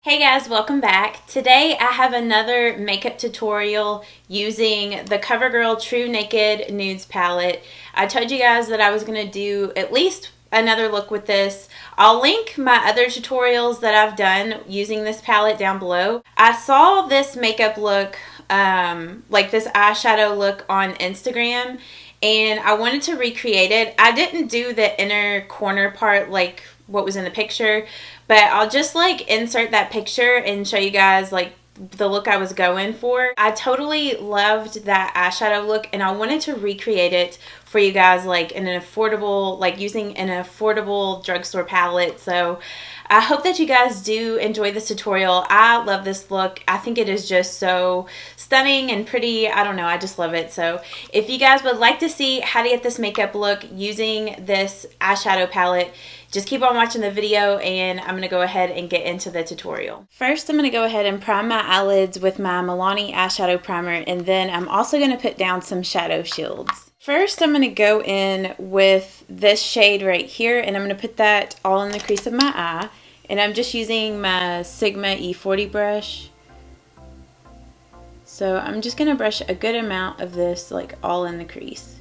Hey guys, welcome back. Today I have another makeup tutorial using the CoverGirl TruNaked Nudes palette. I told you guys that I was going to do at least another look with this. I'll link my other tutorials that I've done using this palette down below. I saw this makeup look, like this eyeshadow look on Instagram, and I wanted to recreate it. I didn't do the inner corner part like what was in the picture, but I'll just like insert that picture and show you guys like the look I was going for. I totally loved that eyeshadow look and I wanted to recreate it for you guys like in an affordable, like using an affordable drugstore palette. So I hope that you guys do enjoy this tutorial. I love this look. I think it is just so stunning and pretty. I don't know, I just love it. So if you guys would like to see how to get this makeup look using this eyeshadow palette, just keep on watching the video and I'm going to go ahead and get into the tutorial. First, I'm going to go ahead and prime my eyelids with my Milani eyeshadow primer, and then I'm also going to put down some shadow shields. First, I'm going to go in with this shade right here, and I'm going to put that all in the crease of my eye. And I'm just using my Sigma E40 brush. So I'm just going to brush a good amount of this like all in the crease.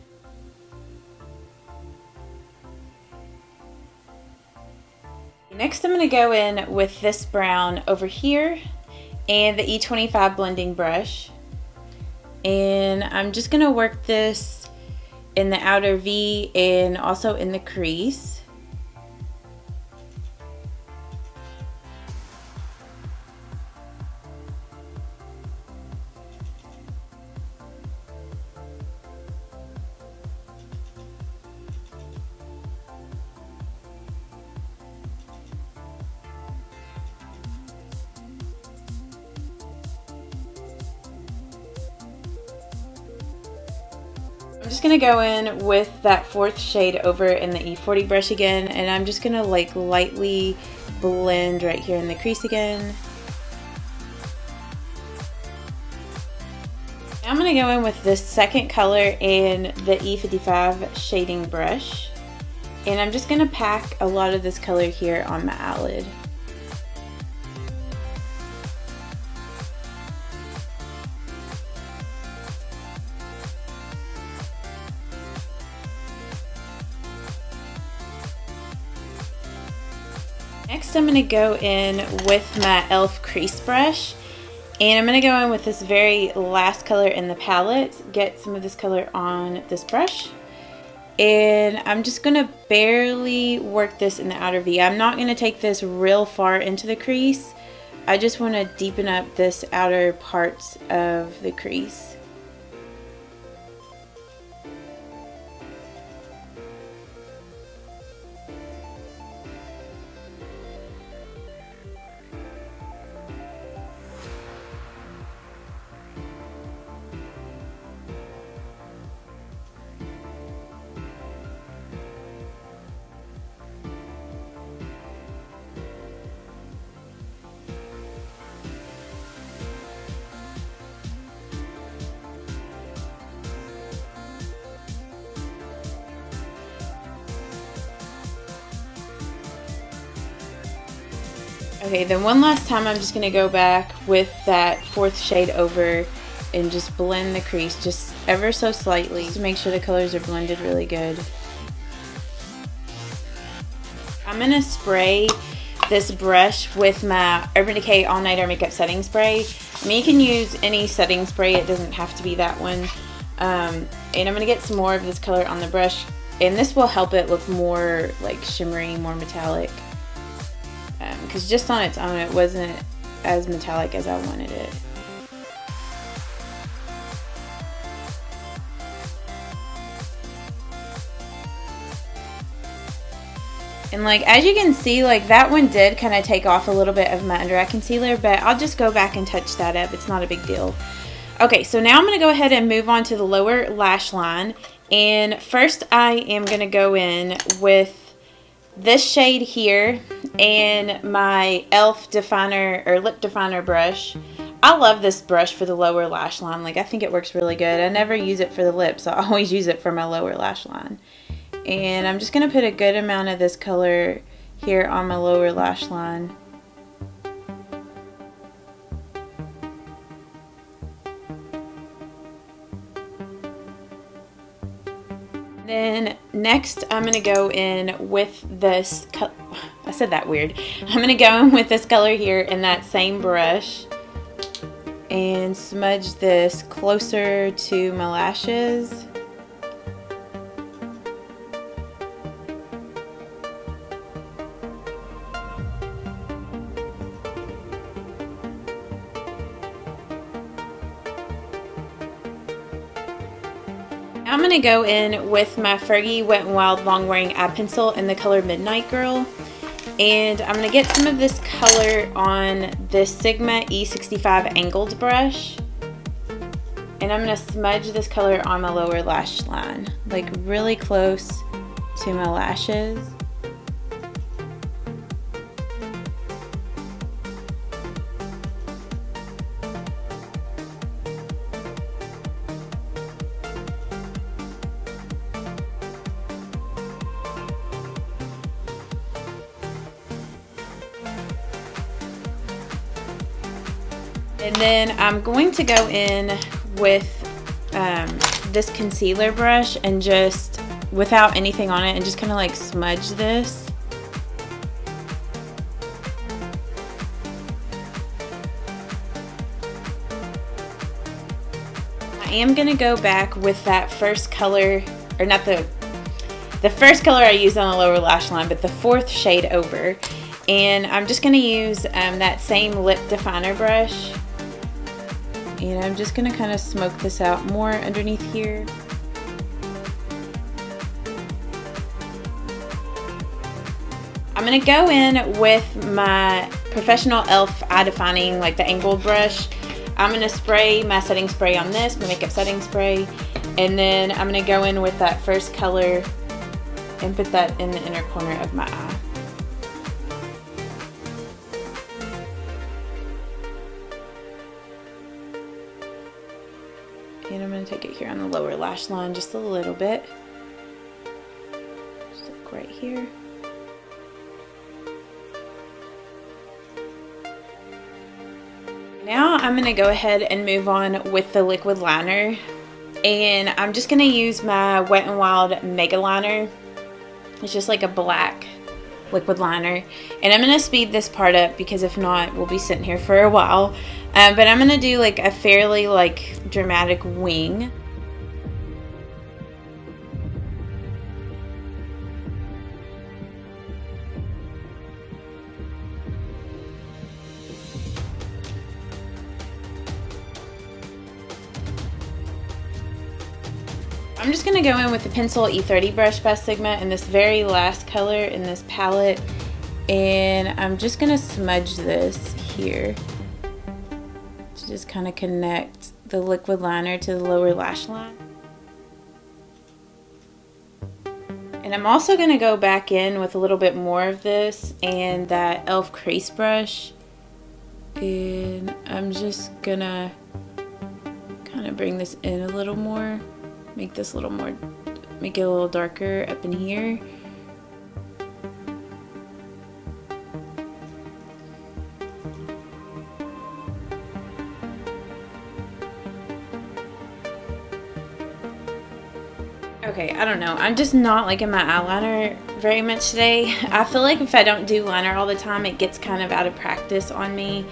Next, I'm going to go in with this brown over here and the E25 blending brush. And I'm just going to work this in the outer V and also in the crease. I'm just going to go in with that fourth shade over in the E40 brush again, and I'm just going to like lightly blend right here in the crease again. Now I'm going to go in with this second color in the E55 shading brush, and I'm just going to pack a lot of this color here on my eyelid. Next, I'm going to go in with my e.l.f. crease brush, and I'm going to go in with this very last color in the palette, get some of this color on this brush, and I'm just going to barely work this in the outer V. I'm not going to take this real far into the crease. I just want to deepen up this outer parts of the crease. Okay, then one last time I'm just going to go back with that fourth shade over and just blend the crease just ever so slightly to make sure the colors are blended really good. I'm going to spray this brush with my Urban Decay All Nighter Makeup Setting Spray. I mean, you can use any setting spray, it doesn't have to be that one. And I'm going to get some more of this color on the brush, and this will help it look more like shimmery, more metallic. Because just on its own it wasn't as metallic as I wanted it. And like as you can see, like that one did kind of take off a little bit of my under eye concealer, but I'll just go back and touch that up. It's not a big deal. Okay, so now I'm going to go ahead and move on to the lower lash line, and first I am going to go in with this shade here and my e.l.f. definer or lip definer brush. I love this brush for the lower lash line. Like I think it works really good. I never use it for the lips. I always use it for my lower lash line. And I'm just going to put a good amount of this color here on my lower lash line. Then next I'm going to go in with this, I said that weird. I'm going to go in with this color here in that same brush and smudge this closer to my lashes. I'm going to go in with my Fergie Wet n Wild Long Wearing Eye Pencil in the color Midnight Girl. And I'm going to get some of this color on this Sigma E65 angled brush. And I'm going to smudge this color on my lower lash line, like really close to my lashes. And then I'm going to go in with this concealer brush and just, without anything on it, and just kind of like smudge this. I am going to go back with that first color, or not the first color I used on the lower lash line, but the fourth shade over. And I'm just going to use that same lip definer brush. And I'm just going to kind of smoke this out more underneath here. I'm going to go in with my professional e.l.f. eye defining, like the angled brush. I'm going to spray my setting spray on this, my makeup setting spray. And then I'm going to go in with that first color and put that in the inner corner of my eye. And I'm going to take it here on the lower lash line just a little bit. Just like right here. Now I'm going to go ahead and move on with the liquid liner. And I'm just going to use my Wet n Wild Mega Liner. It's just like a black liquid liner. And I'm going to speed this part up because if not, we'll be sitting here for a while. But I'm going to do like a fairly like dramatic wing. I'm just going to go in with the Pencil E30 brush by Sigma in this very last color in this palette. And I'm just going to smudge this here to just kind of connect the liquid liner to the lower lash line. And I'm also going to go back in with a little bit more of this and that e.l.f. crease brush. And I'm just going to kind of bring this in a little more. Make this a little more, make it a little darker up in here. Okay, I don't know. I'm just not liking my eyeliner very much today. I feel like if I don't do liner all the time, it gets kind of out of practice on me,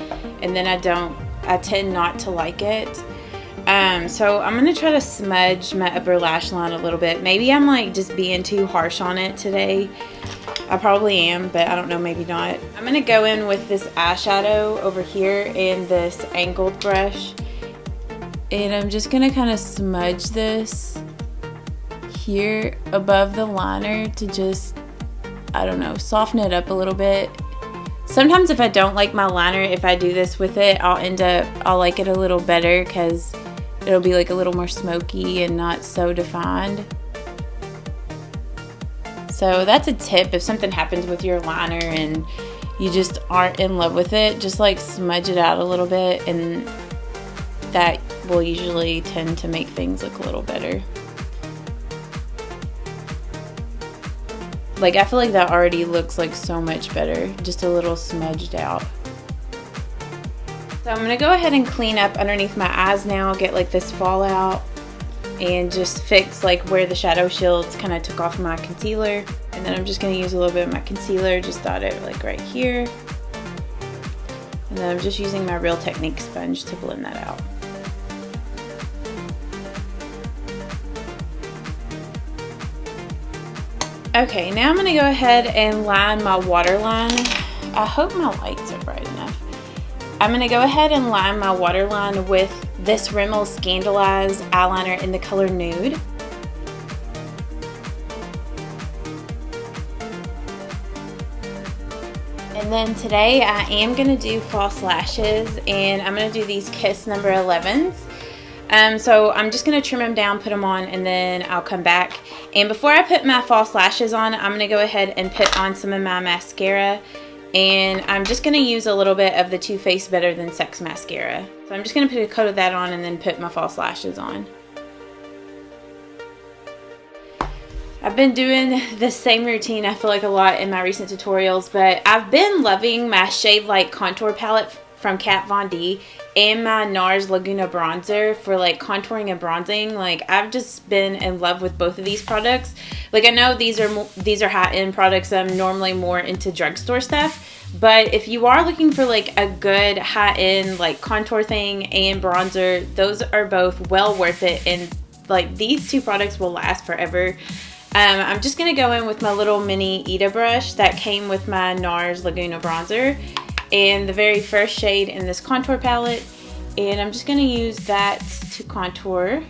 and then I tend not to like it. So I'm going to try to smudge my upper lash line a little bit. Maybe I'm like just being too harsh on it today. I probably am, but I don't know, maybe not. I'm going to go in with this eyeshadow over here in this angled brush. And I'm just going to kind of smudge this here above the liner to just, I don't know, soften it up a little bit. Sometimes if I don't like my liner, if I do this with it, I'll like it a little better because it'll be like a little more smoky and not so defined. So that's a tip. If something happens with your liner and you just aren't in love with it, just like smudge it out a little bit, and that will usually tend to make things look a little better. Like, I feel like that already looks like so much better, just a little smudged out. So I'm going to go ahead and clean up underneath my eyes now, get like this fallout. and just fix like where the shadow shields kind of took off my concealer. And then I'm just going to use a little bit of my concealer, just dot it like right here. And then I'm just using my Real Technique sponge to blend that out. Okay, now I'm going to go ahead and line my waterline. I hope my lights are bright enough. I'm going to go ahead and line my waterline with this Rimmel Scandaleyes eyeliner in the color Nude. And then today I am going to do false lashes, and I'm going to do these Kiss number 11s. So I'm just going to trim them down, put them on, and then I'll come back. And before I put my false lashes on, I'm going to go ahead and put on some of my mascara. And I'm just going to use a little bit of the Too Faced Better Than Sex mascara. So I'm just going to put a coat of that on and then put my false lashes on. I've been doing the same routine, I feel like, a lot in my recent tutorials, but I've been loving my Shade+Light contour palette from Kat Von D and my NARS Laguna bronzer for like contouring and bronzing. Like, I've just been in love with both of these products. Like, I know these are high-end products. I'm normally more into drugstore stuff, but if you are looking for like a good high-end like contour thing and bronzer, those are both well worth it, and like these two products will last forever. I'm just going to go in with my little mini Ita brush that came with my NARS Laguna bronzer and the very first shade in this contour palette, and I'm just going to use that to contour.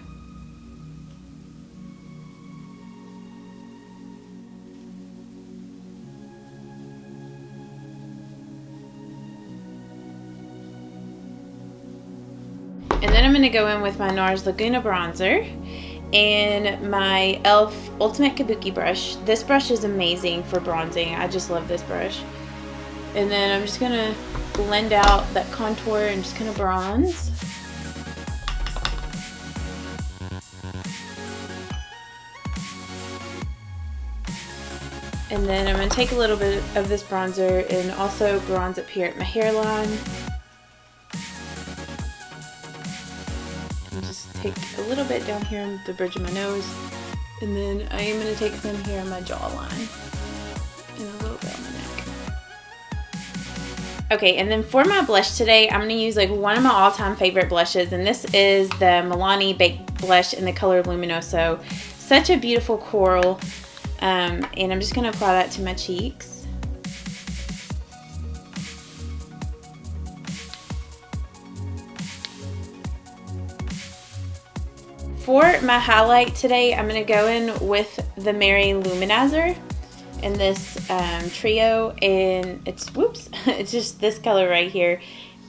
And then I'm going to go in with my NARS Laguna bronzer and my e.l.f. Ultimate Kabuki brush. This brush is amazing for bronzing. I just love this brush. And then I'm just going to blend out that contour and just kind of bronze. And then I'm going to take a little bit of this bronzer and also bronze up here at my hairline. And just take a little bit down here on the bridge of my nose. And then I am going to take some here on my jawline and a little bit on my neck. Okay, and then for my blush today, I'm going to use like one of my all-time favorite blushes, and this is the Milani Baked Blush in the color Luminoso. Such a beautiful coral, and I'm just going to apply that to my cheeks. For my highlight today, I'm going to go in with the Mary Luminizer in this trio, and it's it's just this color right here,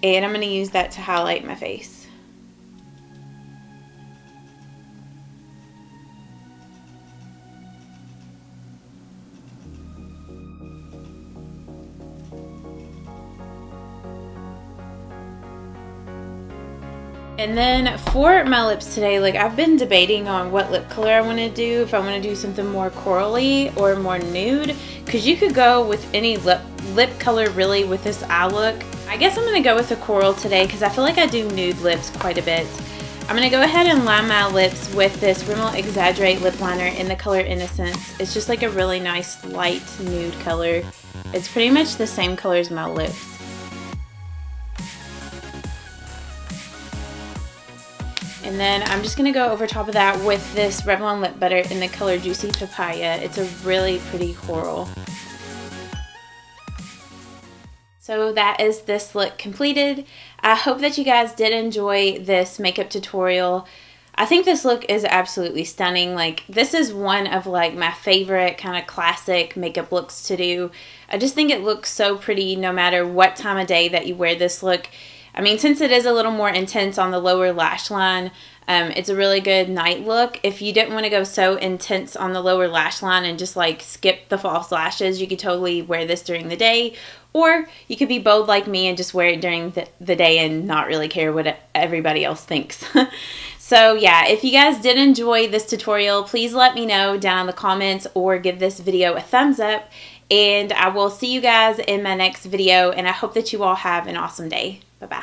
and I'm going to use that to highlight my face. And then for my lips today, like, I've been debating on what lip color I want to do, if I want to do something more corally or more nude, because you could go with any lip color really with this eye look. I guess I'm going to go with a coral today because I feel like I do nude lips quite a bit. I'm going to go ahead and line my lips with this Rimmel Exaggerate lip liner in the color Innocence. It's just like a really nice light nude color. It's pretty much the same color as my lips. And then I'm just going to go over top of that with this Revlon Lip Butter in the color Juicy Papaya. It's a really pretty coral. So that is this look completed. I hope that you guys did enjoy this makeup tutorial. I think this look is absolutely stunning. Like, this is one of like my favorite kind of classic makeup looks to do. I just think it looks so pretty no matter what time of day that you wear this look. I mean, since it is a little more intense on the lower lash line, it's a really good night look. If you didn't want to go so intense on the lower lash line and just like skip the false lashes, you could totally wear this during the day. Or you could be bold like me and just wear it during the day and not really care what everybody else thinks. So yeah, if you guys did enjoy this tutorial, please let me know down in the comments or give this video a thumbs up. And I will see you guys in my next video, and I hope that you all have an awesome day. Bye-bye.